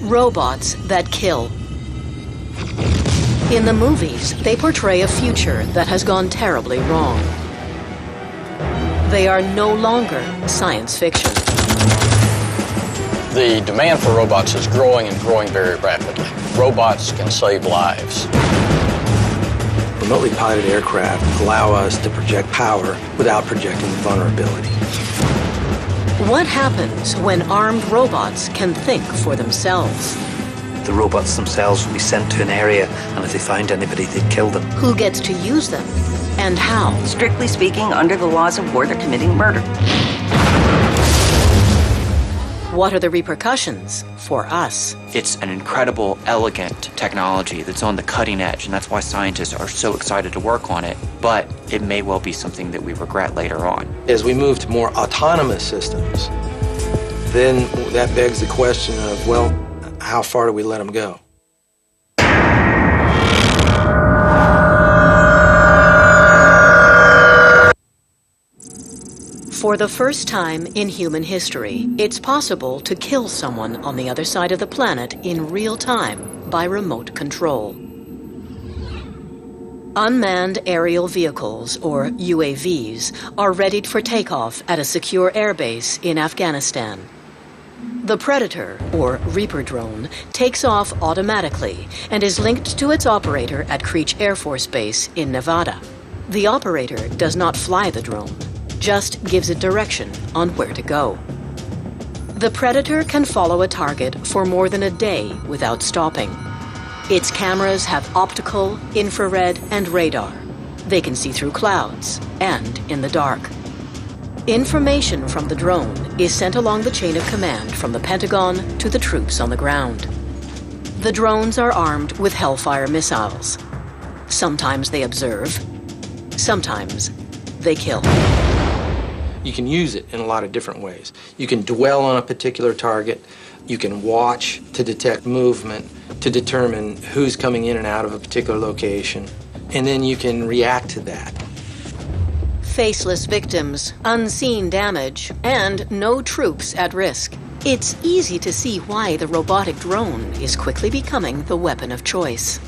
Robots that kill. In the movies, they portray a future that has gone terribly wrong. They are no longer science fiction. The demand for robots is growing and growing very rapidly. Robots can save lives. Remotely piloted aircraft allow us to project power without projecting vulnerability. What happens when armed robots can think for themselves? The robots themselves will be sent to an area, and if they find anybody, they'd kill them. Who gets to use them, and how? Strictly speaking, under the laws of war, they're committing murder. What are the repercussions for us? It's an incredible, elegant technology that's on the cutting edge, and that's why scientists are so excited to work on it. But it may well be something that we regret later on. As we move to more autonomous systems, then that begs the question of, well, how far do we let them go? For the first time in human history, it's possible to kill someone on the other side of the planet in real time by remote control. Unmanned aerial vehicles, or UAVs, are readied for takeoff at a secure airbase in Afghanistan. The Predator, or Reaper drone, takes off automatically and is linked to its operator at Creech Air Force Base in Nevada. The operator does not fly the drone, just gives it direction on where to go. The Predator can follow a target for more than a day without stopping. Its cameras have optical, infrared, and radar. They can see through clouds and in the dark. Information from the drone is sent along the chain of command from the Pentagon to the troops on the ground. The drones are armed with Hellfire missiles. Sometimes they observe, sometimes they kill. You can use it in a lot of different ways. You can dwell on a particular target. You can watch to detect movement, to determine who's coming in and out of a particular location. And then you can react to that. Faceless victims, unseen damage, and no troops at risk. It's easy to see why the robotic drone is quickly becoming the weapon of choice.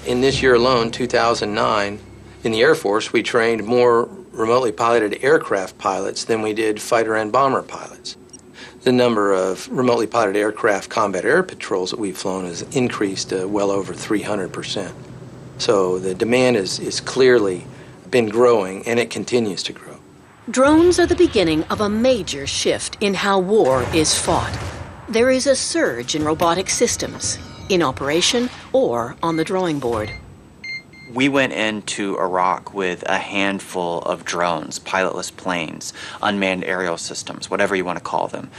In this year alone, 2009, in the Air Force, we trained more remotely piloted aircraft pilots than we did fighter and bomber pilots. The number of remotely piloted aircraft combat air patrols that we've flown has increased well over 300%. So the demand is clearly been growing, and it continues to grow. Drones are the beginning of a major shift in how war is fought. There is a surge in robotic systems, in operation or on the drawing board. We went into Iraq with a handful of drones, pilotless planes, unmanned aerial systems, whatever you want to call them.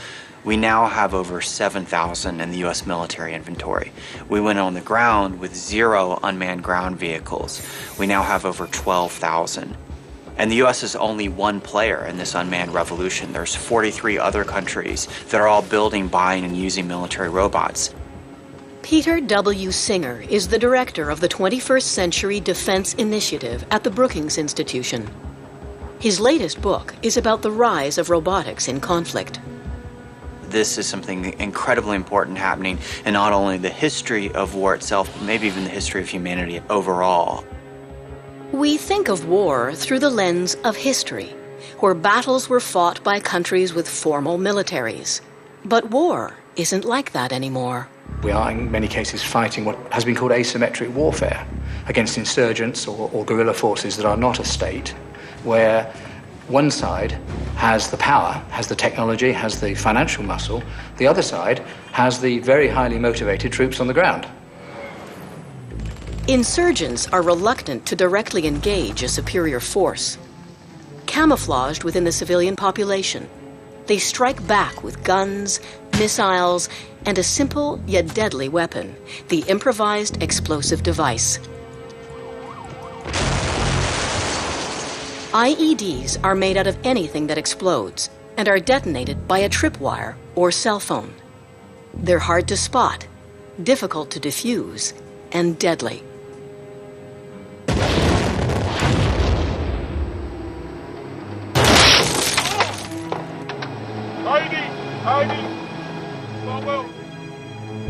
We now have over 7,000 in the U.S. military inventory. We went on the ground with 0 unmanned ground vehicles. We now have over 12,000. And the U.S. is only one player in this unmanned revolution. There's 43 other countries that are all building, buying, and using military robots. Peter W. Singer is the director of the 21st Century Defense Initiative at the Brookings Institution. His latest book is about the rise of robotics in conflict. This is something incredibly important happening in not only the history of war itself, but maybe even the history of humanity overall. We think of war through the lens of history, where battles were fought by countries with formal militaries. But war isn't like that anymore. We are, in many cases, fighting what has been called asymmetric warfare against insurgents or guerrilla forces that are not a state, where one side has the power, has the technology, has the financial muscle. The other side has the very highly motivated troops on the ground. Insurgents are reluctant to directly engage a superior force. Camouflaged within the civilian population, they strike back with guns, missiles, and a simple yet deadly weapon, the improvised explosive device. IEDs are made out of anything that explodes and are detonated by a tripwire or cell phone. They're hard to spot, difficult to defuse, and deadly.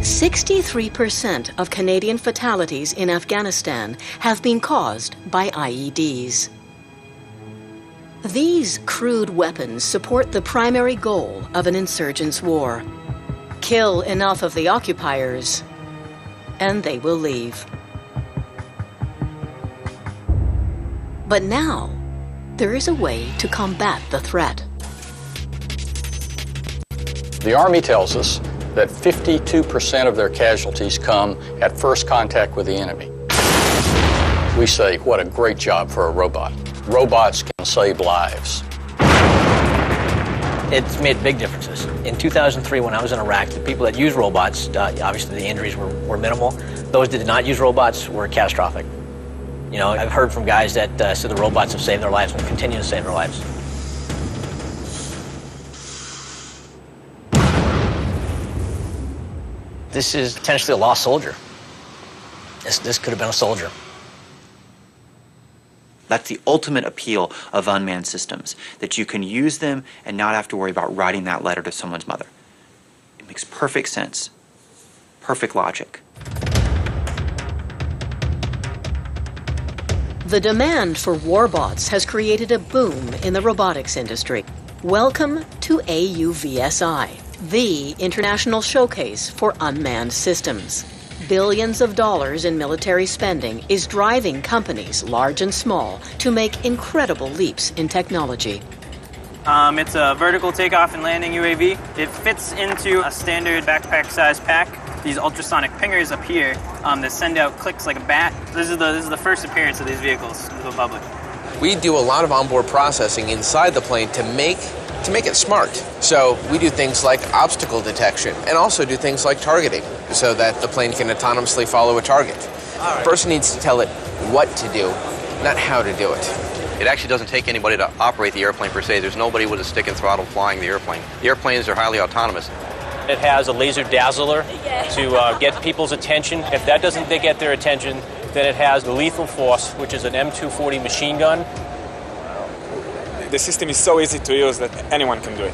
63% of Canadian fatalities in Afghanistan have been caused by IEDs. These crude weapons support the primary goal of an insurgents' war. Kill enough of the occupiers, and they will leave. But now, there is a way to combat the threat. The Army tells us that 52% of their casualties come at first contact with the enemy. We say, what a great job for a robot. Robots can save lives. It's made big differences. In 2003, when I was in Iraq, the people that used robots, obviously the injuries were minimal. Those that did not use robots were catastrophic. You know, I've heard from guys that said the robots have saved their lives and will continue to save their lives. This is potentially a lost soldier. This could have been a soldier. That's the ultimate appeal of unmanned systems, that you can use them and not have to worry about writing that letter to someone's mother. It makes perfect sense. Perfect logic. The demand for warbots has created a boom in the robotics industry. Welcome to AUVSI, the international showcase for unmanned systems. Billions of dollars in military spending is driving companies, large and small, to make incredible leaps in technology. It's a vertical takeoff and landing UAV. It fits into a standard backpack-sized pack. These ultrasonic pingers up here that send out clicks like a bat. This is the first appearance of these vehicles to the public. We do a lot of onboard processing inside the plane to make it smart. So we do things like obstacle detection and also do things like targeting so that the plane can autonomously follow a target. The person needs to tell it what to do, not how to do it. It actually doesn't take anybody to operate the airplane per se. There's nobody with a stick and throttle flying the airplane. The airplanes are highly autonomous. It has a laser dazzler to get people's attention. If that doesn't get their attention, then it has the lethal force, which is an M240 machine gun. The system is so easy to use that anyone can do it.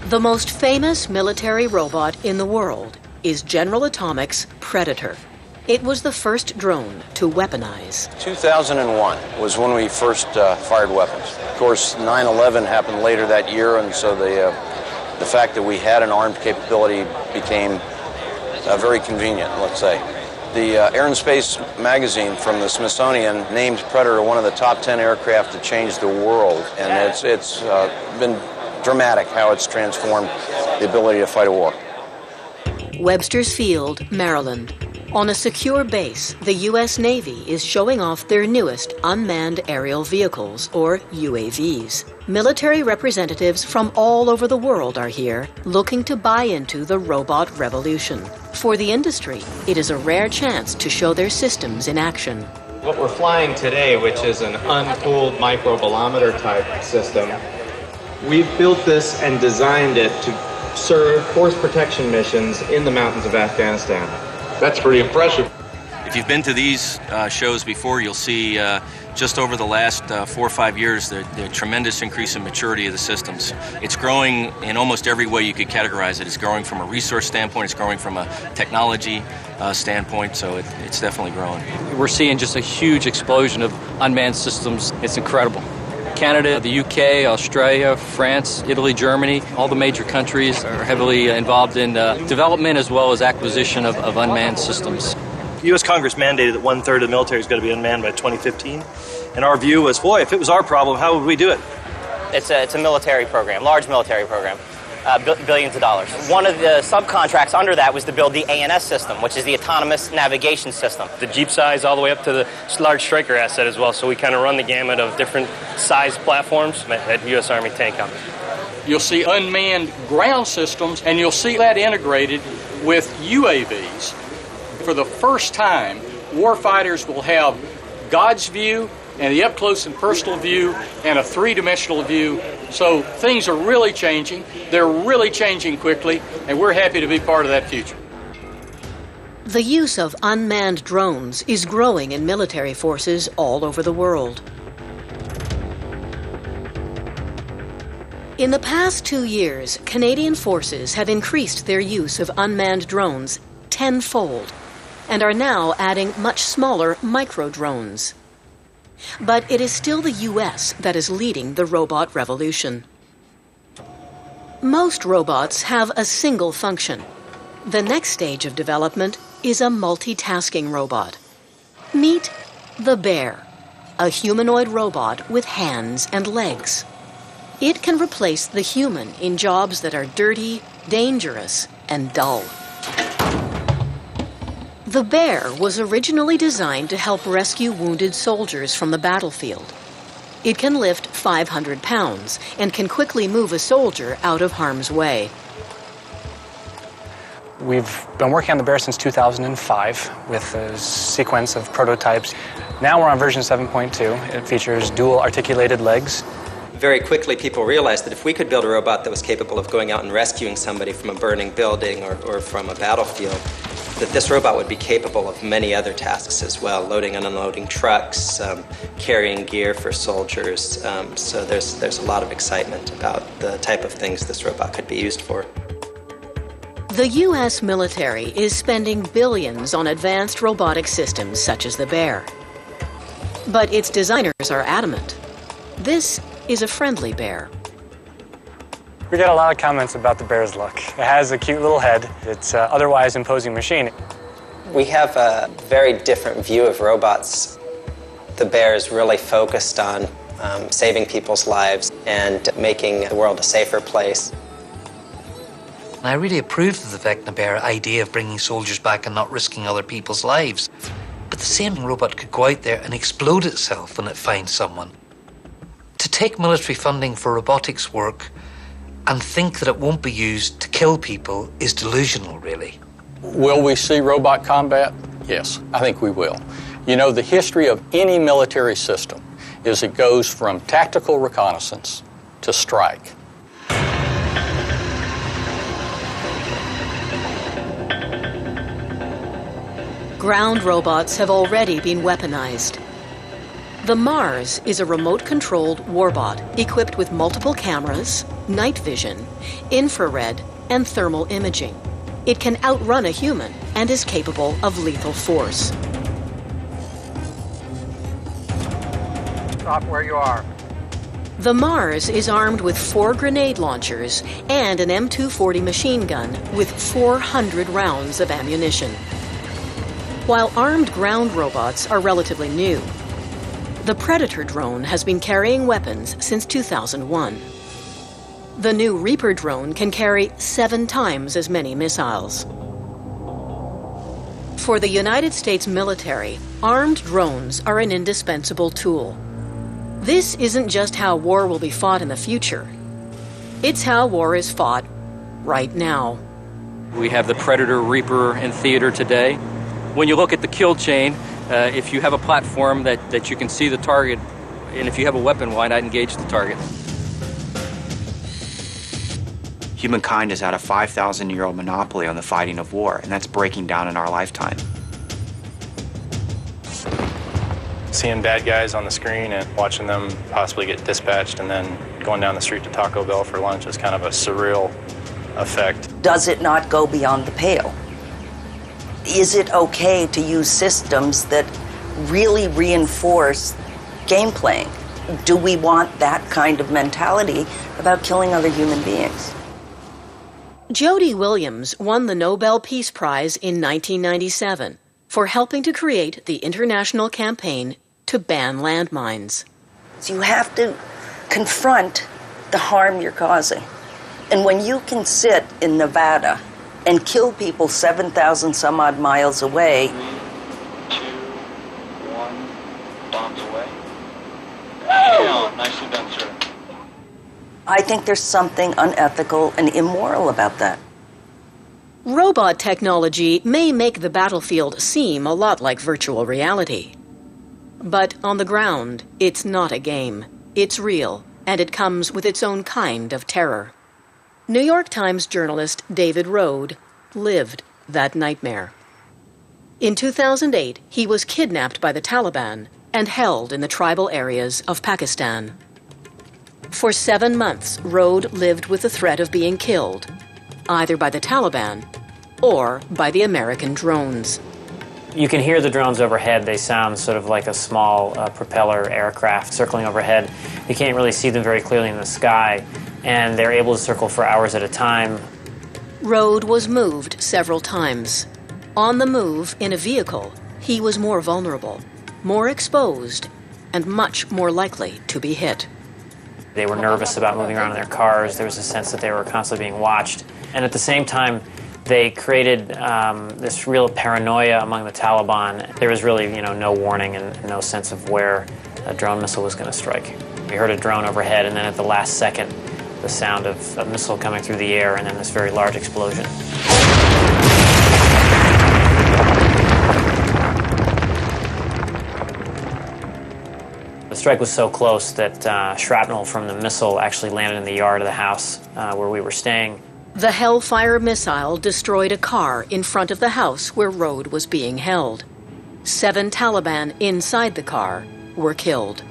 The most famous military robot in the world is General Atomics' Predator. It was the first drone to weaponize. 2001 was when we first fired weapons. Of course, 9/11 happened later that year, and so the fact that we had an armed capability became very convenient, let's say. The Air and Space magazine from the Smithsonian named Predator one of the top 10 aircraft that changed the world, and it's been dramatic how it's transformed the ability to fight a war. Webster's Field, Maryland. On a secure base, the U.S. Navy is showing off their newest unmanned aerial vehicles, or UAVs. Military representatives from all over the world are here, looking to buy into the robot revolution. For the industry, it is a rare chance to show their systems in action. What we're flying today, which is an uncooled microbolometer type system, we've built this and designed it to serve force protection missions in the mountains of Afghanistan. That's pretty impressive. If you've been to these shows before, you'll see just over the last 4 or 5 years the tremendous increase in maturity of the systems. It's growing in almost every way you could categorize it. It's growing from a resource standpoint, it's growing from a technology standpoint, so it's definitely growing. We're seeing just a huge explosion of unmanned systems. It's incredible. Canada, the UK, Australia, France, Italy, Germany, all the major countries are heavily involved in development as well as acquisition of unmanned systems. The U.S. Congress mandated that 1/3 of the military is going to be unmanned by 2015. And our view was, boy, if it was our problem, how would we do it? It's a military program, large military program. Billions of dollars. One of the subcontracts under that was to build the ANS system, which is the autonomous navigation system. The Jeep size all the way up to the large Stryker asset as well, so we kind of run the gamut of different size platforms at U.S. Army Tank Company. You'll see unmanned ground systems, and you'll see that integrated with UAVs. For the first time, warfighters will have God's view and the up-close and personal view and a three-dimensional view. So things are really changing. They're really changing quickly, and we're happy to be part of that future. The use of unmanned drones is growing in military forces all over the world. In the past 2 years, Canadian forces have increased their use of unmanned drones tenfold and are now adding much smaller micro-drones. But it is still the U.S. that is leading the robot revolution. Most robots have a single function. The next stage of development is a multitasking robot. Meet the Bear, a humanoid robot with hands and legs. It can replace the human in jobs that are dirty, dangerous, and dull. The Bear was originally designed to help rescue wounded soldiers from the battlefield. It can lift 500 pounds and can quickly move a soldier out of harm's way. We've been working on the Bear since 2005 with a sequence of prototypes. Now we're on version 7.2. It features dual articulated legs. Very quickly, people realized that if we could build a robot that was capable of going out and rescuing somebody from a burning building or from a battlefield, that this robot would be capable of many other tasks as well, loading and unloading trucks, carrying gear for soldiers. So there's a lot of excitement about the type of things this robot could be used for. The U.S. military is spending billions on advanced robotic systems such as the Bear. But its designers are adamant. This is a friendly bear. We get a lot of comments about the Bear's look. It has a cute little head. It's an otherwise imposing machine. We have a very different view of robots. The Bear is really focused on saving people's lives and making the world a safer place. And I really approved of the Vecna Bear idea of bringing soldiers back and not risking other people's lives. But the same robot could go out there and explode itself when it finds someone. To take military funding for robotics work and think that it won't be used to kill people is delusional, really. Will we see robot combat? Yes, I think we will. You know, the history of any military system is it goes from tactical reconnaissance to strike. Ground robots have already been weaponized. The Mars is a remote-controlled warbot equipped with multiple cameras, night vision, infrared, and thermal imaging. It can outrun a human and is capable of lethal force. Stop where you are. The Mars is armed with 4 grenade launchers and an M240 machine gun with 400 rounds of ammunition. While armed ground robots are relatively new, the Predator drone has been carrying weapons since 2001. The new Reaper drone can carry 7 times as many missiles. For the United States military, armed drones are an indispensable tool. This isn't just how war will be fought in the future. It's how war is fought right now. We have the Predator Reaper in theater today. When you look at the kill chain, if you have a platform that you can see the target, and if you have a weapon, why not engage the target? Humankind has had a 5,000-year-old monopoly on the fighting of war, and that's breaking down in our lifetime. Seeing bad guys on the screen and watching them possibly get dispatched and then going down the street to Taco Bell for lunch is kind of a surreal effect. Does it not go beyond the pale? Is it okay to use systems that really reinforce game playing? Do we want that kind of mentality about killing other human beings? Jody Williams won the Nobel Peace Prize in 1997 for helping to create the international campaign to ban landmines. So you have to confront the harm you're causing. And when you can sit in Nevada and kill people 7,000 some odd miles away. 3, 2, 1, bombs away. Down. Nicely done, sir. I think there's something unethical and immoral about that. Robot technology may make the battlefield seem a lot like virtual reality. But on the ground, it's not a game. It's real, and it comes with its own kind of terror. New York Times journalist David Rode lived that nightmare. In 2008, he was kidnapped by the Taliban and held in the tribal areas of Pakistan. For 7 months, Rode lived with the threat of being killed, either by the Taliban or by the American drones. You can hear the drones overhead. They sound sort of like a small propeller aircraft circling overhead. You can't really see them very clearly in the sky, and they're able to circle for hours at a time. Rode was moved several times. On the move, in a vehicle, he was more vulnerable, more exposed, and much more likely to be hit. They were nervous about moving around in their cars. There was a sense that they were constantly being watched. And at the same time, they created this real paranoia among the Taliban. There was really, no warning and no sense of where a drone missile was going to strike. We heard a drone overhead, and then at the last second, the sound of a missile coming through the air, and then this very large explosion. The strike was so close that shrapnel from the missile actually landed in the yard of the house where we were staying. The Hellfire missile destroyed a car in front of the house where Rode was being held. 7 Taliban inside the car were killed.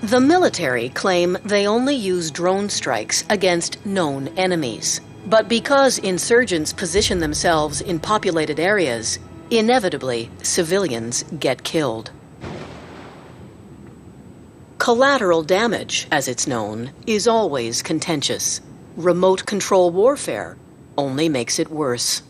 The military claim they only use drone strikes against known enemies. But because insurgents position themselves in populated areas, inevitably, civilians get killed. Collateral damage, as it's known, is always contentious. Remote control warfare only makes it worse.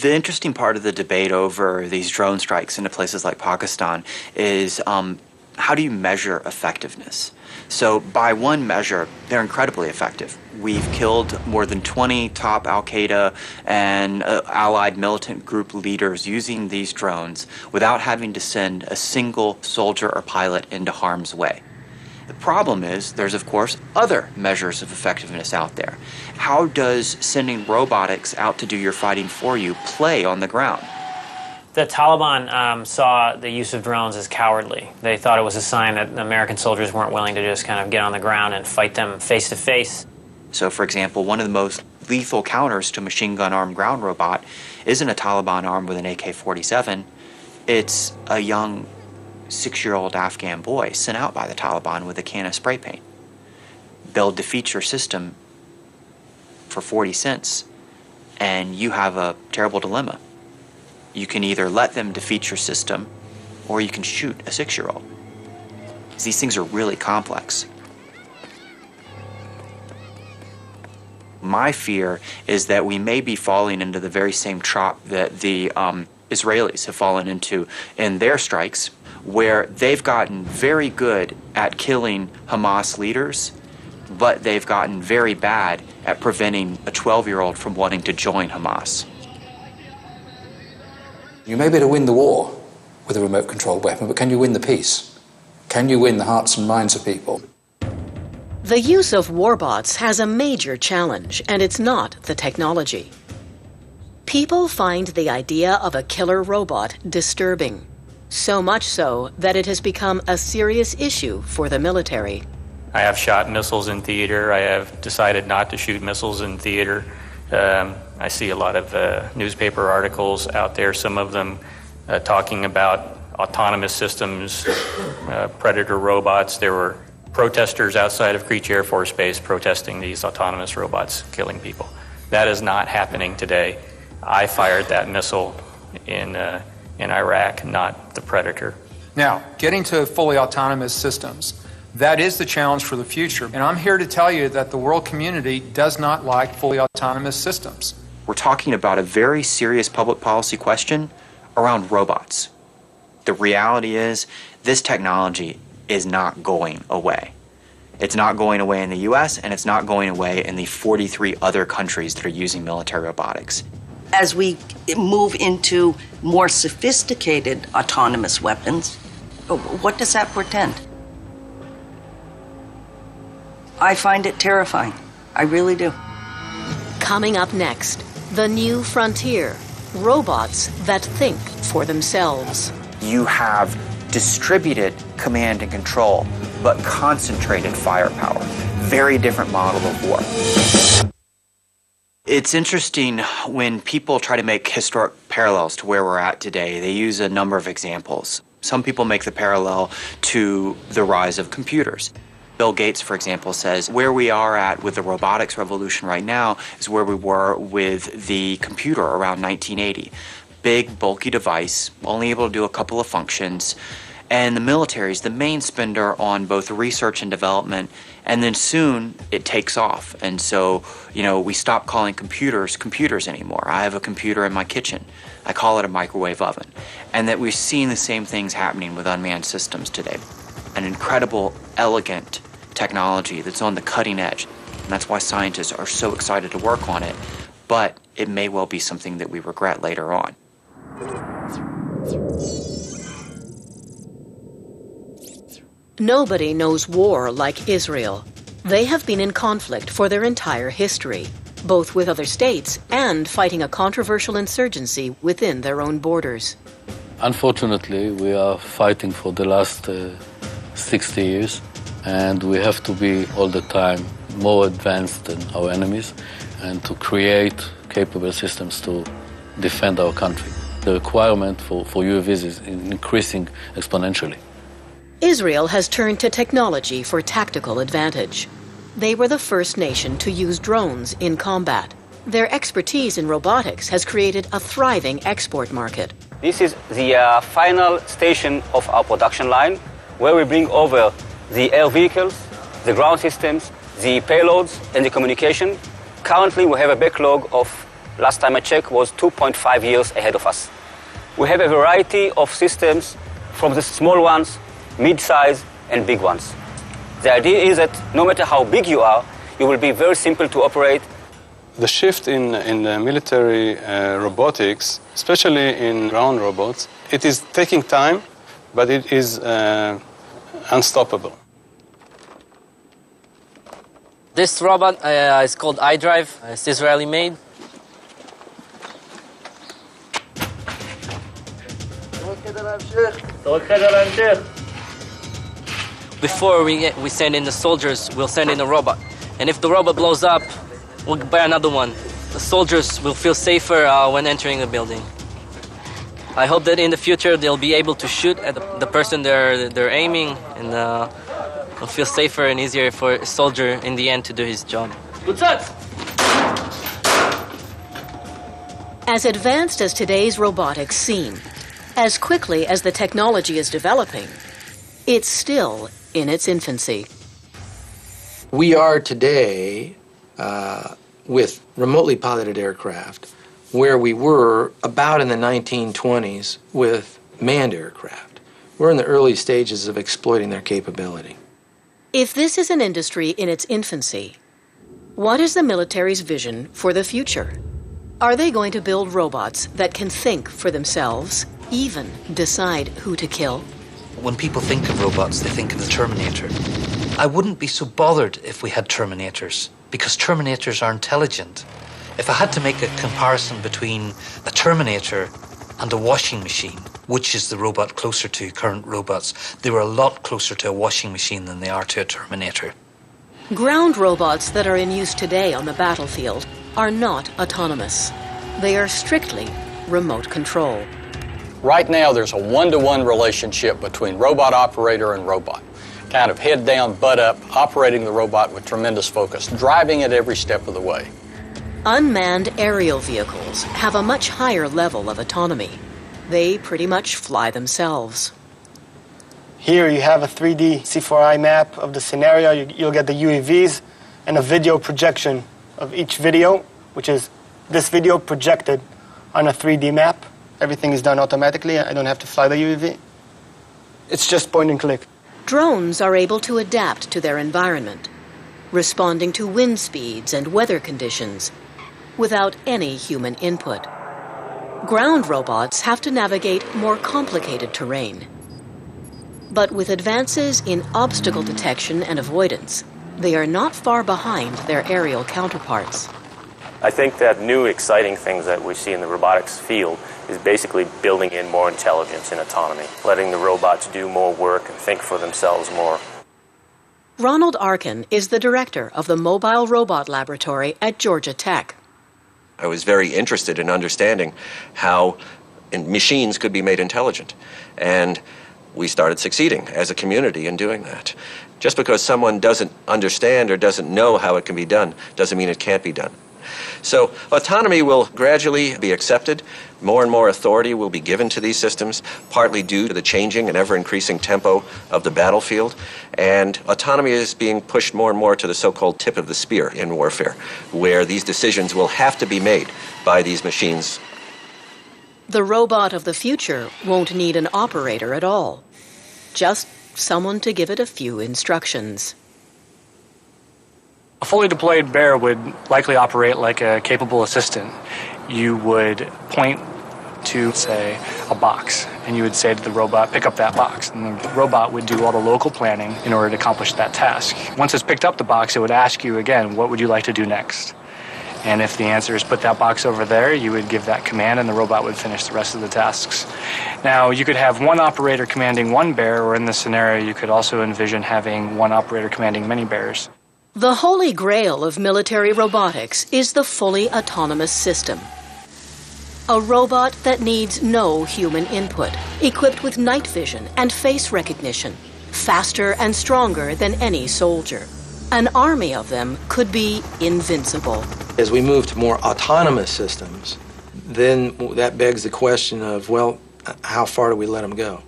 The interesting part of the debate over these drone strikes into places like Pakistan is how do you measure effectiveness? So by one measure, they're incredibly effective. We've killed more than 20 top al-Qaeda and allied militant group leaders using these drones without having to send a single soldier or pilot into harm's way. The problem is there's, of course, other measures of effectiveness out there. How does sending robotics out to do your fighting for you play on the ground? The Taliban saw the use of drones as cowardly. They thought it was a sign that the American soldiers weren't willing to just kind of get on the ground and fight them face to face. So, for example, one of the most lethal counters to a machine gun armed ground robot isn't a Taliban armed with an AK-47. It's a young 6-year-old Afghan boy sent out by the Taliban with a can of spray paint. They'll defeat your system for 40 cents, and you have a terrible dilemma. You can either let them defeat your system, or you can shoot a 6-year-old. These things are really complex. My fear is that we may be falling into the very same trap that the Israelis have fallen into in their strikes, where they've gotten very good at killing Hamas leaders, but they've gotten very bad at preventing a 12-year-old from wanting to join Hamas. You may be able to win the war with a remote control weapon, but can you win the peace? Can you win the hearts and minds of people? The use of warbots has a major challenge, and it's not the technology. People find the idea of a killer robot disturbing, so much so that it has become a serious issue for the military. I have shot missiles in theater. I have decided not to shoot missiles in theater. I see a lot of newspaper articles out there, some of them talking about autonomous systems, Predator robots. There were protesters outside of Creech Air Force Base protesting these autonomous robots killing people. That is not happening today. I fired that missile in Iraq, not the Predator. Now, getting to fully autonomous systems, that is the challenge for the future. And I'm here to tell you that the world community does not like fully autonomous systems. We're talking about a very serious public policy question around robots. The reality is this technology is not going away. It's not going away in the US, and it's not going away in the 43 other countries that are using military robotics. As we move into more sophisticated autonomous weapons, what does that portend? I find it terrifying. I really do. Coming up next, the new frontier, robots that think for themselves. You have distributed command and control, but concentrated firepower. Very different model of war. It's interesting when people try to make historic parallels to where we're at today. They use a number of examples. Some people make the parallel to the rise of computers. Bill Gates, for example, says where we are at with the robotics revolution right now is where we were with the computer around 1980. Big, bulky device, only able to do a couple of functions. And the military is the main spender on both research and development, and then soon it takes off. And so, we stop calling computers computers anymore. I have a computer in my kitchen. I call it a microwave oven. And that we're seeing the same things happening with unmanned systems today. An incredible, elegant technology that's on the cutting edge. And that's why scientists are so excited to work on it. But it may well be something that we regret later on. Nobody knows war like Israel. They have been in conflict for their entire history, both with other states and fighting a controversial insurgency within their own borders. Unfortunately, we are fighting for the last 60 years, and we have to be all the time more advanced than our enemies and to create capable systems to defend our country. The requirement for UAVs is increasing exponentially. Israel has turned to technology for tactical advantage. They were the first nation to use drones in combat. Their expertise in robotics has created a thriving export market. This is the final station of our production line, where we bring over the air vehicles, the ground systems, the payloads, and the communication. Currently, we have a backlog of, last time I checked, was 2.5 years ahead of us. We have a variety of systems, from the small ones, mid-size, and big ones. The idea is that no matter how big you are, you will be very simple to operate. The shift in the military robotics, especially in ground robots, it is taking time, but it is unstoppable. This robot is called iDrive. It's Israeli made. Before we send in the soldiers, we'll send in a robot. And if the robot blows up, we'll buy another one. The soldiers will feel safer when entering the building. I hope that in the future they'll be able to shoot at the person they're aiming, and it'll feel safer and easier for a soldier in the end to do his job. As advanced as today's robotics seem, as quickly as the technology is developing, it's still in its infancy. We are today with remotely piloted aircraft where we were about in the 1920s with manned aircraft. We're in the early stages of exploiting their capability. If this is an industry in its infancy, what is the military's vision for the future? Are they going to build robots that can think for themselves, even decide who to kill? When people think of robots, they think of the Terminator. I wouldn't be so bothered if we had Terminators, because Terminators are intelligent. If I had to make a comparison between a Terminator and a washing machine, which is the robot closer to current robots, they were a lot closer to a washing machine than they are to a Terminator. Ground robots that are in use today on the battlefield are not autonomous. They are strictly remote control. Right now, there's a one-to-one relationship between robot operator and robot. Kind of head down, butt up, operating the robot with tremendous focus, driving it every step of the way. Unmanned aerial vehicles have a much higher level of autonomy. They pretty much fly themselves. Here you have a 3D C4I map of the scenario. You'll get the UAVs and a video projection of each video, which is this video projected on a 3D map. Everything is done automatically. I don't have to fly the UAV. It's just point and click. Drones are able to adapt to their environment, responding to wind speeds and weather conditions without any human input. Ground robots have to navigate more complicated terrain. But with advances in obstacle detection and avoidance, they are not far behind their aerial counterparts. I think that new exciting things that we see in the robotics field is basically building in more intelligence and autonomy, letting the robots do more work and think for themselves more. Ronald Arkin is the director of the Mobile Robot Laboratory at Georgia Tech. I was very interested in understanding how machines could be made intelligent. And we started succeeding as a community in doing that. Just because someone doesn't understand or doesn't know how it can be done doesn't mean it can't be done. So autonomy will gradually be accepted. More and more authority will be given to these systems, partly due to the changing and ever-increasing tempo of the battlefield. And autonomy is being pushed more and more to the so-called tip of the spear in warfare, where these decisions will have to be made by these machines. The robot of the future won't need an operator at all, just someone to give it a few instructions. A fully deployed bear would likely operate like a capable assistant. You would point to, say, a box, and you would say to the robot, pick up that box. And the robot would do all the local planning in order to accomplish that task. Once it's picked up the box, it would ask you again, what would you like to do next? And if the answer is put that box over there, you would give that command and the robot would finish the rest of the tasks. Now, you could have one operator commanding one bear, or in this scenario, you could also envision having one operator commanding many bears. The holy grail of military robotics is the fully autonomous system. A robot that needs no human input, equipped with night vision and face recognition, faster and stronger than any soldier. An army of them could be invincible. As we move to more autonomous systems, then that begs the question of, well, how far do we let them go?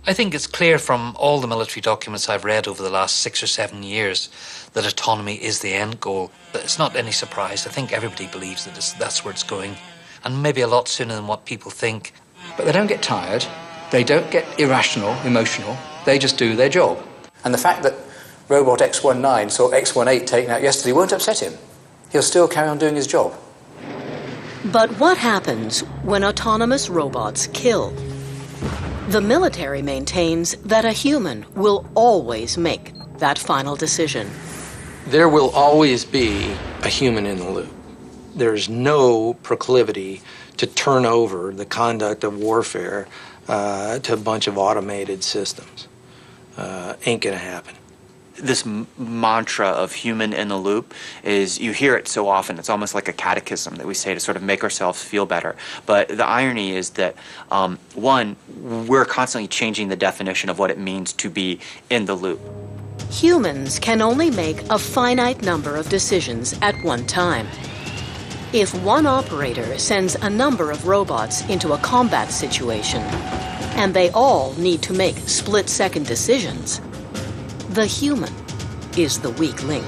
I think it's clear from all the military documents I've read over the last 6 or 7 years that autonomy is the end goal. It's not any surprise. I think everybody believes that that's where it's going, and maybe a lot sooner than what people think. But they don't get tired, they don't get irrational, emotional, they just do their job. And the fact that Robot X19 saw X18 taken out yesterday won't upset him. He'll still carry on doing his job. But what happens when autonomous robots kill? The military maintains that a human will always make that final decision. There will always be a human in the loop. There's no proclivity to turn over the conduct of warfare to a bunch of automated systems. Ain't gonna happen. This mantra of human in the loop is, you hear it so often, it's almost like a catechism that we say to sort of make ourselves feel better. But the irony is that, one, we're constantly changing the definition of what it means to be in the loop. Humans can only make a finite number of decisions at one time. If one operator sends a number of robots into a combat situation, and they all need to make split-second decisions, the human is the weak link.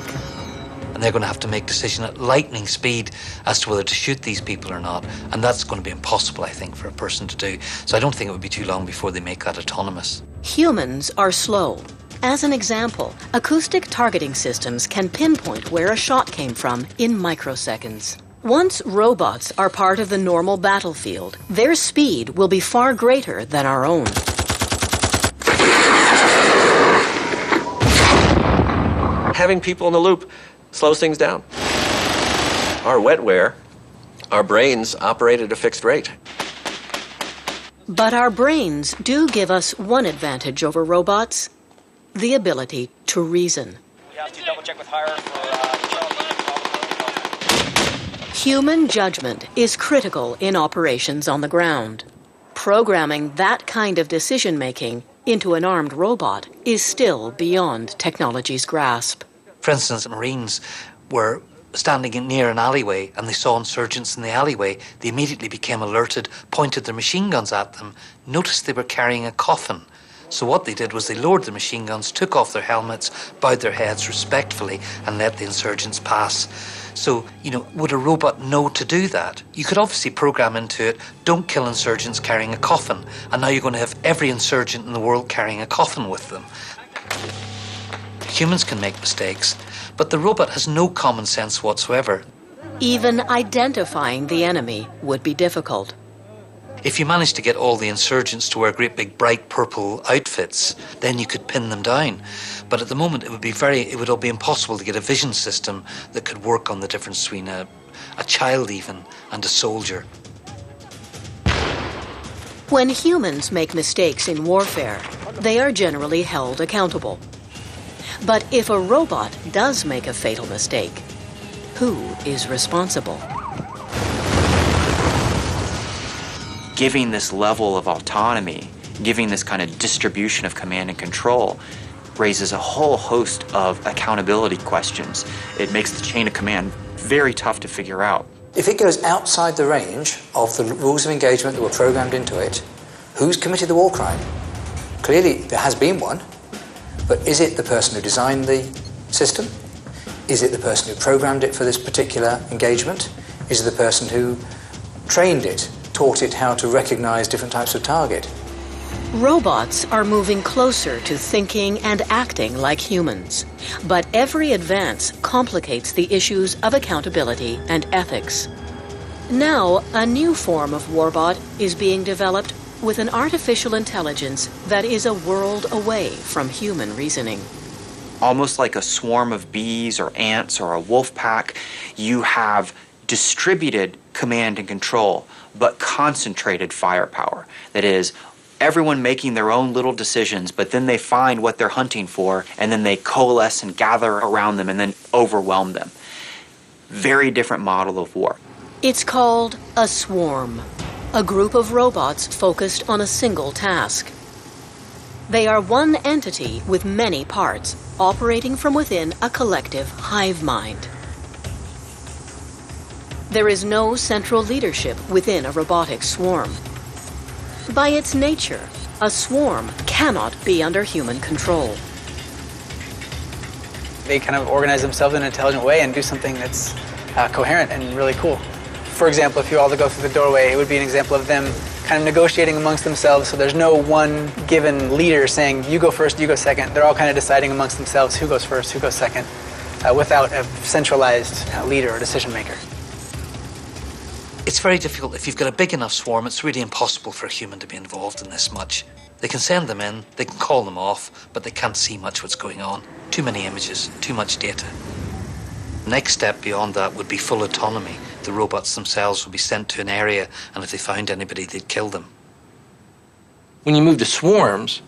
And they're going to have to make decisions at lightning speed as to whether to shoot these people or not. And that's going to be impossible, I think, for a person to do. So I don't think it would be too long before they make that autonomous. Humans are slow. As an example, acoustic targeting systems can pinpoint where a shot came from in microseconds. Once robots are part of the normal battlefield, their speed will be far greater than our own. Having people in the loop slows things down. Our wetware, our brains operate at a fixed rate. But our brains do give us one advantage over robots: the ability to reason. We have to double check with higher Human judgment is critical in operations on the ground. Programming that kind of decision-making into an armed robot is still beyond technology's grasp. For instance, Marines were standing near an alleyway and they saw insurgents in the alleyway. They immediately became alerted, pointed their machine guns at them, noticed they were carrying a coffin. So what they did was they lowered the machine guns, took off their helmets, bowed their heads respectfully and let the insurgents pass. So, would a robot know to do that? You could obviously program into it, don't kill insurgents carrying a coffin. And now you're going to have every insurgent in the world carrying a coffin with them. Humans can make mistakes, but the robot has no common sense whatsoever. Even identifying the enemy would be difficult. If you managed to get all the insurgents to wear great big bright purple outfits, then you could pin them down. But at the moment it would all be impossible to get a vision system that could work on the difference between a child even and a soldier. When humans make mistakes in warfare, they are generally held accountable. But if a robot does make a fatal mistake, who is responsible? giving this level of autonomy, giving this kind of distribution of command and control, raises a whole host of accountability questions. It makes the chain of command very tough to figure out. If it goes outside the range of the rules of engagement that were programmed into it, who's committed the war crime? Clearly, there has been one, but is it the person who designed the system? Is it the person who programmed it for this particular engagement? Is it the person who trained it, taught it how to recognize different types of target? Robots are moving closer to thinking and acting like humans, but every advance complicates the issues of accountability and ethics. Now, a new form of warbot is being developed with an artificial intelligence that is a world away from human reasoning. Almost like a swarm of bees or ants or a wolf pack, you have distributed command and control, but concentrated firepower. That is, everyone making their own little decisions, but then they find what they're hunting for, and then they coalesce and gather around them and then overwhelm them. Very different model of war. It's called a swarm, a group of robots focused on a single task. They are one entity with many parts, operating from within a collective hive mind. There is no central leadership within a robotic swarm. By its nature, a swarm cannot be under human control. They kind of organize themselves in an intelligent way and do something that's coherent and really cool. For example, if you all go through the doorway, it would be an example of them kind of negotiating amongst themselves, so there's no one given leader saying, you go first, you go second. They're all kind of deciding amongst themselves who goes first, who goes second, without a centralized leader or decision maker. It's very difficult. If you've got a big enough swarm, it's really impossible for a human to be involved in this much. They can send them in, they can call them off, but they can't see much what's going on. Too many images, too much data. The next step beyond that would be full autonomy. The robots themselves would be sent to an area, and if they found anybody, they'd kill them. When you move to swarms,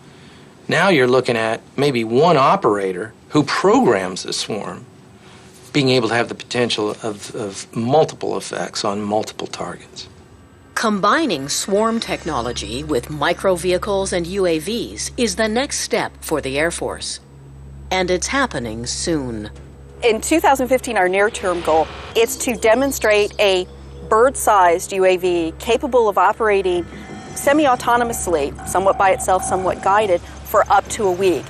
now you're looking at maybe one operator who programs the swarm, being able to have the potential of multiple effects on multiple targets. Combining swarm technology with micro-vehicles and UAVs is the next step for the Air Force. And it's happening soon. In 2015, our near-term goal is to demonstrate a bird-sized UAV capable of operating semi-autonomously, somewhat by itself, somewhat guided, for up to a week.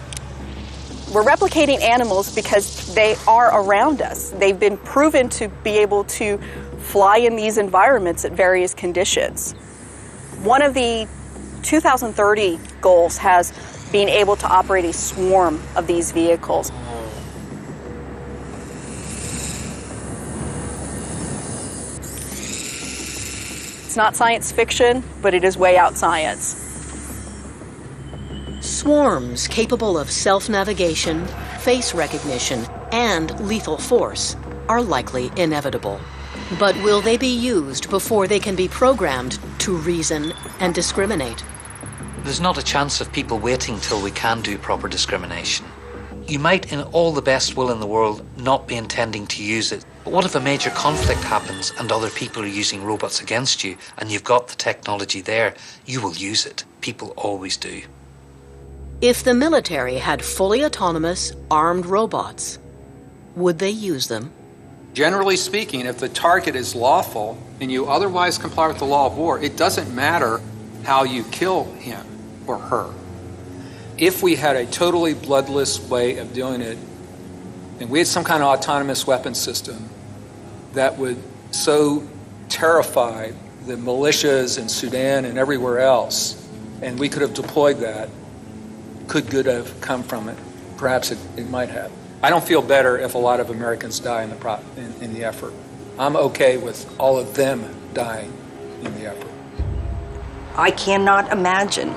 We're replicating animals because they are around us. They've been proven to be able to fly in these environments at various conditions. One of the 2030 goals has been able to operate a swarm of these vehicles. It's not science fiction, but it is way out science. Swarms capable of self-navigation, face recognition, and lethal force are likely inevitable. But will they be used before they can be programmed to reason and discriminate? There's not a chance of people waiting till we can do proper discrimination. You might, in all the best will in the world, not be intending to use it. But what if a major conflict happens and other people are using robots against you and you've got the technology there? You will use it. People always do. If the military had fully autonomous, armed robots, would they use them? Generally speaking, if the target is lawful and you otherwise comply with the law of war, it doesn't matter how you kill him or her. If we had a totally bloodless way of doing it, and we had some kind of autonomous weapon system that would so terrify the militias in Sudan and everywhere else, and we could have deployed that, could good have come from it? Perhaps it might have. I don't feel better if a lot of Americans die in the effort. I'm okay with all of them dying in the effort. I cannot imagine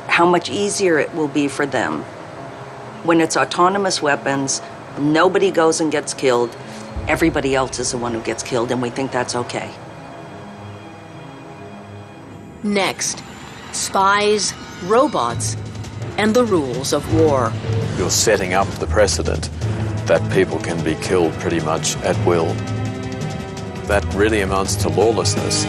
how much easier it will be for them when it's autonomous weapons, nobody goes and gets killed, everybody else is the one who gets killed, and we think that's okay. Next, spies, robots, and the rules of war. You're setting up the precedent that people can be killed pretty much at will. That really amounts to lawlessness.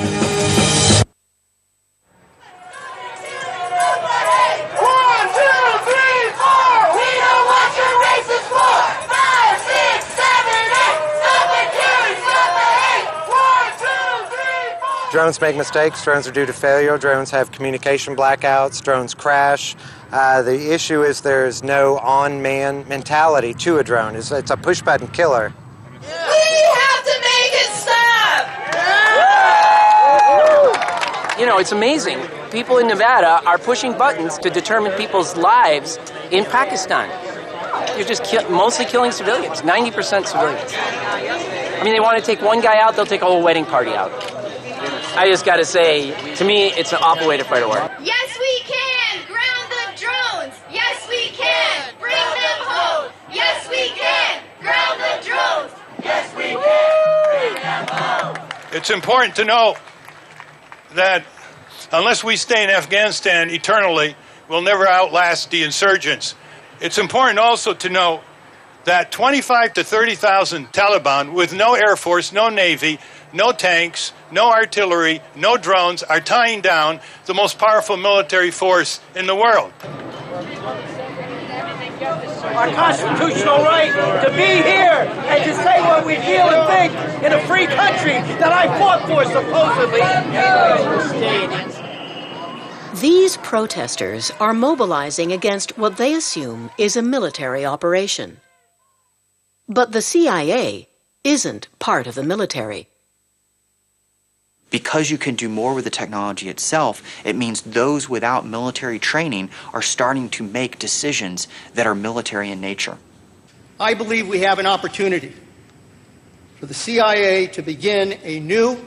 Drones make mistakes, drones are due to failure, drones have communication blackouts, drones crash. The issue is there's no on-man mentality to a drone. It's a push-button killer. We have to make it stop! You know, it's amazing. People in Nevada are pushing buttons to determine people's lives in Pakistan. They're just mostly killing civilians, 90% civilians. I mean, they want to take one guy out, they'll take a whole wedding party out. I just got to say, to me, it's an awful way to fight a war. Yes, we can! Ground the drones! Yes, we can! Bring them home! Yes, we can! Ground the drones! Yes, we can! Bring them home! It's important to know that unless we stay in Afghanistan eternally, we'll never outlast the insurgents. It's important also to know that 25 to 30,000 Taliban with no air force, no navy, no tanks, no artillery, no drones are tying down the most powerful military force in the world. Our constitutional right to be here and to say what we feel and think in a free country that I fought for, supposedly. These protesters are mobilizing against what they assume is a military operation. But the CIA isn't part of the military. Because you can do more with the technology itself, it means those without military training are starting to make decisions that are military in nature. I believe we have an opportunity for the CIA to begin a new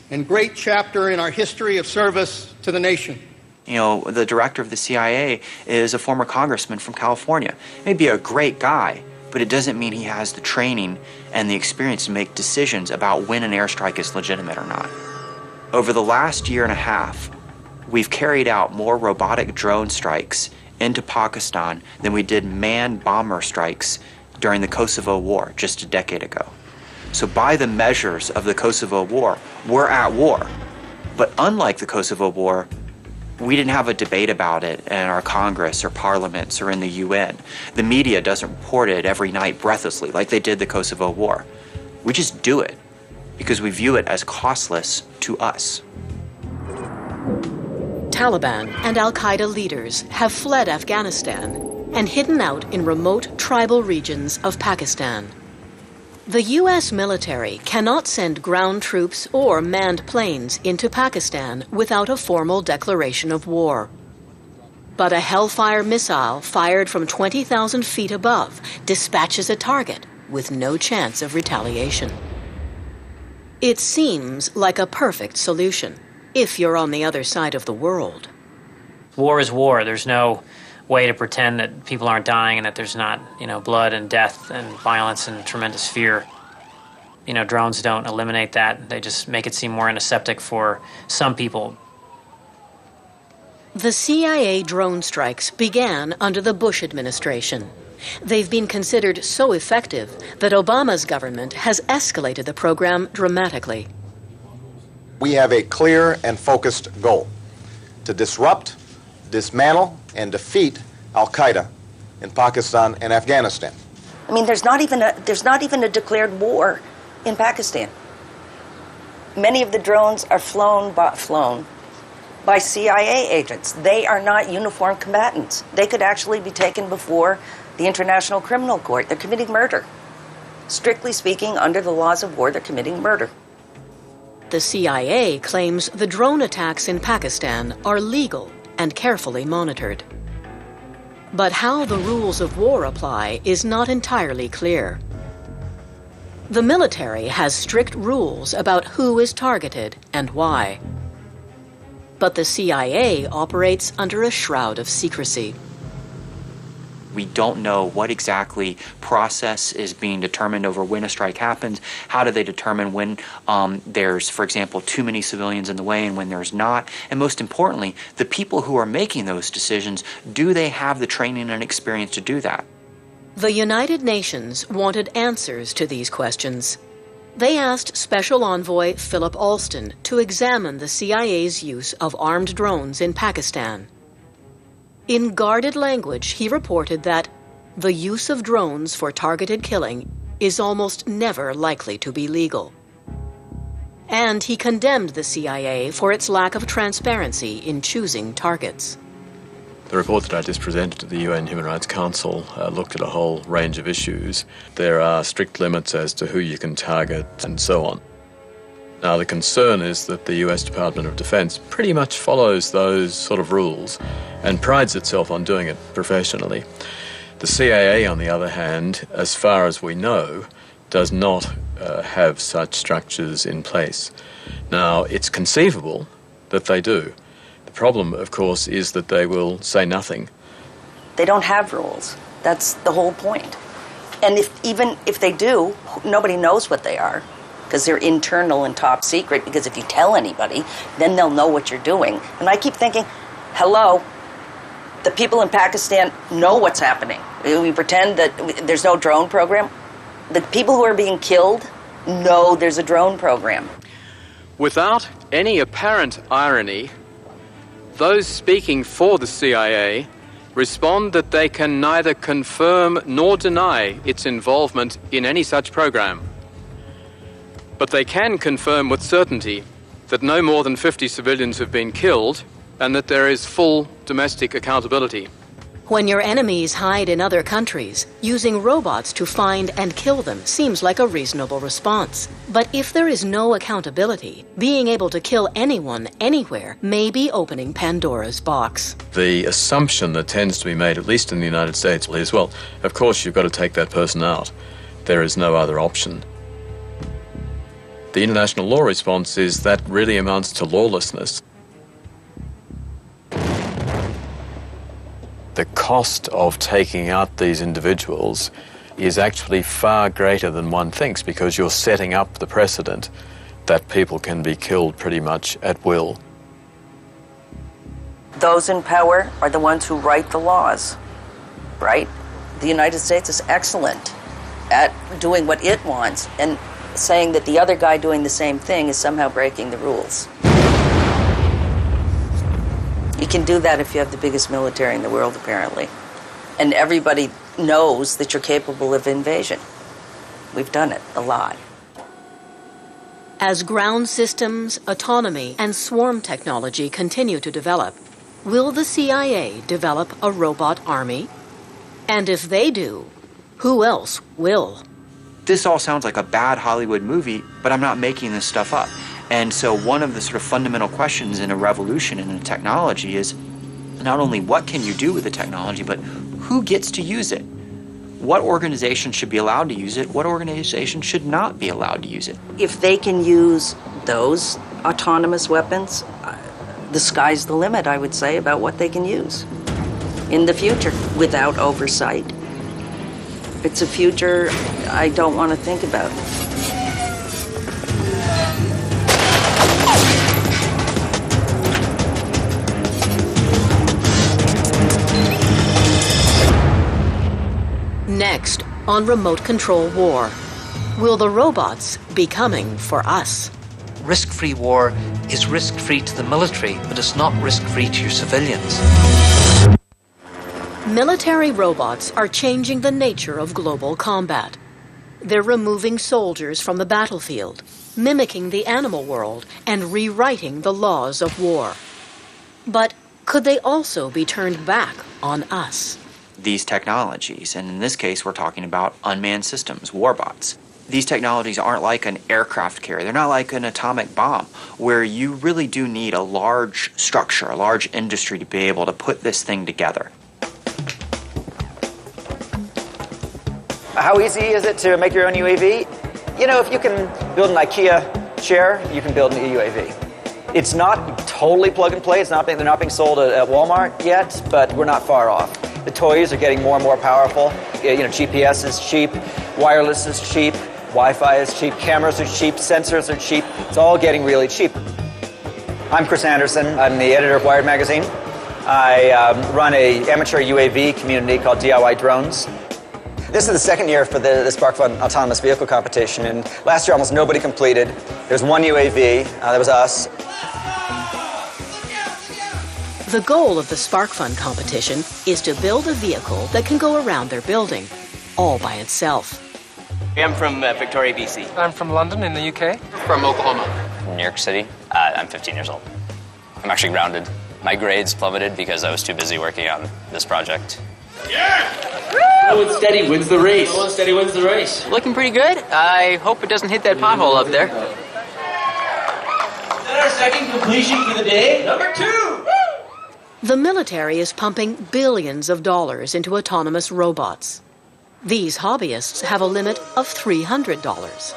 and great chapter in our history of service to the nation. You know, the director of the CIA is a former congressman from California. He may be a great guy, but it doesn't mean he has the training and the experience to make decisions about when an airstrike is legitimate or not. Over the last year and a half, we've carried out more robotic drone strikes into Pakistan than we did manned bomber strikes during the Kosovo War just a decade ago. So by the measures of the Kosovo War, we're at war. But unlike the Kosovo War, we didn't have a debate about it in our Congress or parliaments or in the UN. The media doesn't report it every night breathlessly like they did the Kosovo War. We just do it because we view it as costless to us. Taliban and al-Qaeda leaders have fled Afghanistan and hidden out in remote tribal regions of Pakistan. The U.S. military cannot send ground troops or manned planes into Pakistan without a formal declaration of war. But a Hellfire missile fired from 20,000 feet above dispatches a target with no chance of retaliation. It seems like a perfect solution if you're on the other side of the world. War is war. There's no way to pretend that people aren't dying and that there's not, blood and death and violence and tremendous fear. Drones don't eliminate that. They just make it seem more antiseptic for some people. The CIA drone strikes began under the Bush administration. They've been considered so effective that Obama's government has escalated the program dramatically. We have a clear and focused goal: to disrupt, dismantle, and defeat al-Qaeda in Pakistan and Afghanistan. I mean, there's not even a declared war in Pakistan. Many of the drones are flown by CIA agents. They are not uniformed combatants. They could actually be taken before the International Criminal Court. They're committing murder. Strictly speaking, under the laws of war, they're committing murder. The CIA claims the drone attacks in Pakistan are legal and carefully monitored. But how the rules of war apply is not entirely clear. The military has strict rules about who is targeted and why. But the CIA operates under a shroud of secrecy. We don't know what exactly process is being determined over when a strike happens. How do they determine when there's, for example, too many civilians in the way and when there's not? And most importantly, the people who are making those decisions, do they have the training and experience to do that? The United Nations wanted answers to these questions. They asked Special Envoy Philip Alston to examine the CIA's use of armed drones in Pakistan. In guarded language, he reported that the use of drones for targeted killing is almost never likely to be legal. And he condemned the CIA for its lack of transparency in choosing targets. The report that I just presented to the UN Human Rights Council looked at a whole range of issues. There are strict limits as to who you can target and so on. Now, the concern is that the US Department of Defense pretty much follows those sort of rules and prides itself on doing it professionally. The CIA, on the other hand, as far as we know, does not have such structures in place. Now, it's conceivable that they do. The problem, of course, is that they will say nothing. They don't have rules. That's the whole point. And even if they do, nobody knows what they are, because they're internal and top secret, because if you tell anybody, then they'll know what you're doing. And I keep thinking, hello, the people in Pakistan know what's happening. We pretend that there's no drone program. The people who are being killed know there's a drone program. Without any apparent irony, those speaking for the CIA respond that they can neither confirm nor deny its involvement in any such program. But they can confirm with certainty that no more than 50 civilians have been killed and that there is full domestic accountability. When your enemies hide in other countries, using robots to find and kill them seems like a reasonable response. But if there is no accountability, being able to kill anyone, anywhere, may be opening Pandora's box. The assumption that tends to be made, at least in the United States, is, well, of course you've got to take that person out. There is no other option. The international law response is that really amounts to lawlessness. The cost of taking out these individuals is actually far greater than one thinks, because you're setting up the precedent that people can be killed pretty much at will. Those in power are the ones who write the laws, right? The United States is excellent at doing what it wants, and saying that the other guy doing the same thing is somehow breaking the rules. You can do that if you have the biggest military in the world, apparently. And everybody knows that you're capable of invasion. We've done it a lot. As ground systems, autonomy, and swarm technology continue to develop, will the CIA develop a robot army? And if they do, who else will? This all sounds like a bad Hollywood movie, but I'm not making this stuff up. And so one of the sort of fundamental questions in a revolution in a technology is not only what can you do with the technology, but who gets to use it? What organization should be allowed to use it? What organization should not be allowed to use it? If they can use those autonomous weapons, the sky's the limit, I would say, about what they can use in the future without oversight. It's a future I don't want to think about. Next, on Remote Control War, will the robots be coming for us? Risk-free war is risk-free to the military, but it's not risk-free to your civilians. Military robots are changing the nature of global combat. They're removing soldiers from the battlefield, mimicking the animal world, and rewriting the laws of war. But could they also be turned back on us? These technologies, and in this case we're talking about unmanned systems, warbots. These technologies aren't like an aircraft carrier. They're not like an atomic bomb, where you really do need a large structure, a large industry to be able to put this thing together. How easy is it to make your own UAV? You know, if you can build an IKEA chair, you can build an UAV. It's not totally plug and play. They're not being sold at Walmart yet, but we're not far off. The toys are getting more and more powerful. You know, GPS is cheap, wireless is cheap, Wi-Fi is cheap, cameras are cheap, sensors are cheap. It's all getting really cheap. I'm Chris Anderson. I'm the editor of Wired Magazine. I run an amateur UAV community called DIY Drones. This is the second year for the SparkFun Autonomous Vehicle Competition, and last year almost nobody completed. There was one UAV, that was us. The goal of the SparkFun competition is to build a vehicle that can go around their building, all by itself. I'm from Victoria, BC. I'm from London in the UK. From Oklahoma. New York City. I'm 15 years old. I'm actually grounded. My grades plummeted because I was too busy working on this project. Slow and steady wins the race. Slow and steady wins the race. Looking pretty good. I hope it doesn't hit that pothole up there. Is that our second completion for the day? Number 2! The military is pumping billions of dollars into autonomous robots. These hobbyists have a limit of $300.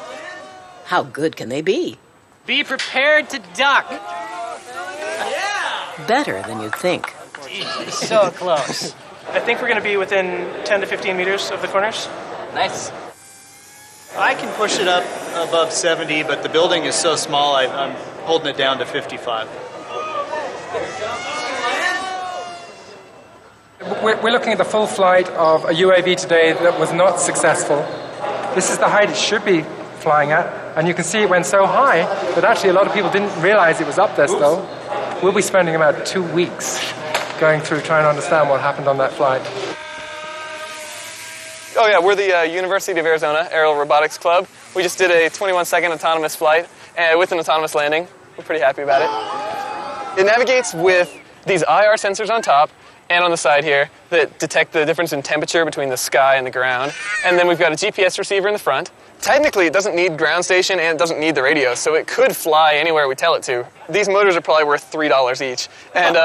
How good can they be? Be prepared to duck. Better than you'd think. So close. I think we're going to be within 10 to 15 meters of the corners. Nice. I can push it up above 70, but the building is so small, I'm holding it down to 55. We're looking at the full flight of a UAV today that was not successful. This is the height it should be flying at, and you can see it went so high that actually a lot of people didn't realize it was up there still. We'll be spending about 2 weeks going through trying to understand what happened on that flight. Oh yeah, we're the University of Arizona Aerial Robotics Club. We just did a 21-second autonomous flight with an autonomous landing. We're pretty happy about it. It navigates with these IR sensors on top and on the side here that detect the difference in temperature between the sky and the ground. And then we've got a GPS receiver in the front. Technically, it doesn't need ground station and it doesn't need the radio, so it could fly anywhere we tell it to. These motors are probably worth $3 each. And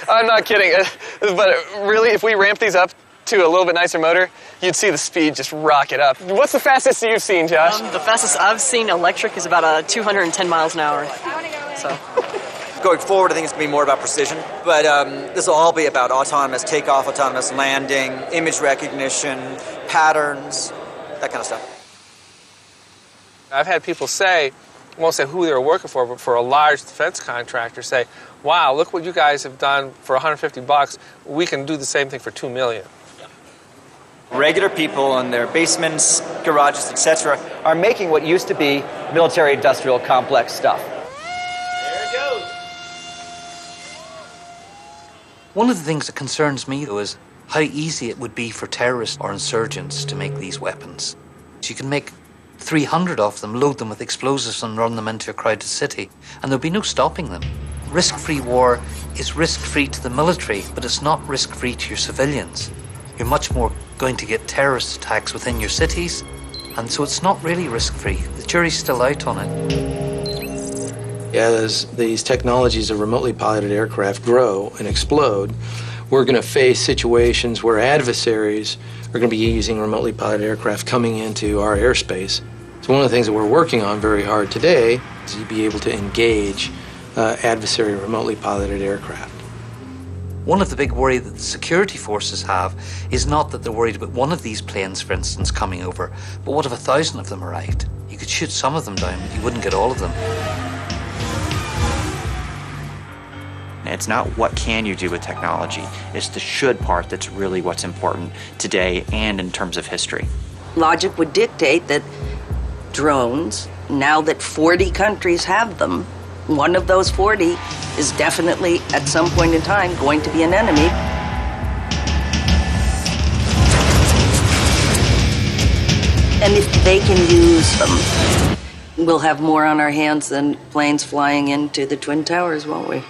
I'm not kidding, but really, if we ramp these up to a little bit nicer motor, you'd see the speed just rocket up. What's the fastest you've seen, Josh? The fastest I've seen electric is about 210 miles an hour. So. Going forward, I think it's going to be more about precision, but this will all be about autonomous takeoff, autonomous landing, image recognition, patterns, that kind of stuff. I've had people say, I won't say who they were working for, but for a large defense contractor say, wow, look what you guys have done for $150. We can do the same thing for $2 million. Regular people in their basements, garages, etc., are making what used to be military-industrial complex stuff. There it goes. One of the things that concerns me, though, is how easy it would be for terrorists or insurgents to make these weapons. So you can make 300 of them, load them with explosives and run them into a crowded city, and there'll be no stopping them. Risk-free war is risk-free to the military, but it's not risk-free to your civilians. You're much more going to get terrorist attacks within your cities, and so it's not really risk-free. The jury's still out on it. As these technologies of remotely piloted aircraft grow and explode, we're going to face situations where adversaries are going to be using remotely piloted aircraft coming into our airspace. So one of the things that we're working on very hard today is to be able to engage adversary remotely piloted aircraft. One of the big worries that the security forces have is not that they're worried about one of these planes, for instance, coming over, but what if 1,000 of them arrived? You could shoot some of them down, but you wouldn't get all of them. It's not what can you do with technology, it's the should part that's really what's important today and in terms of history. Logic would dictate that drones, now that 40 countries have them, one of those 40 is definitely, at some point in time, going to be an enemy. And if they can use them, we'll have more on our hands than planes flying into the Twin Towers, won't we?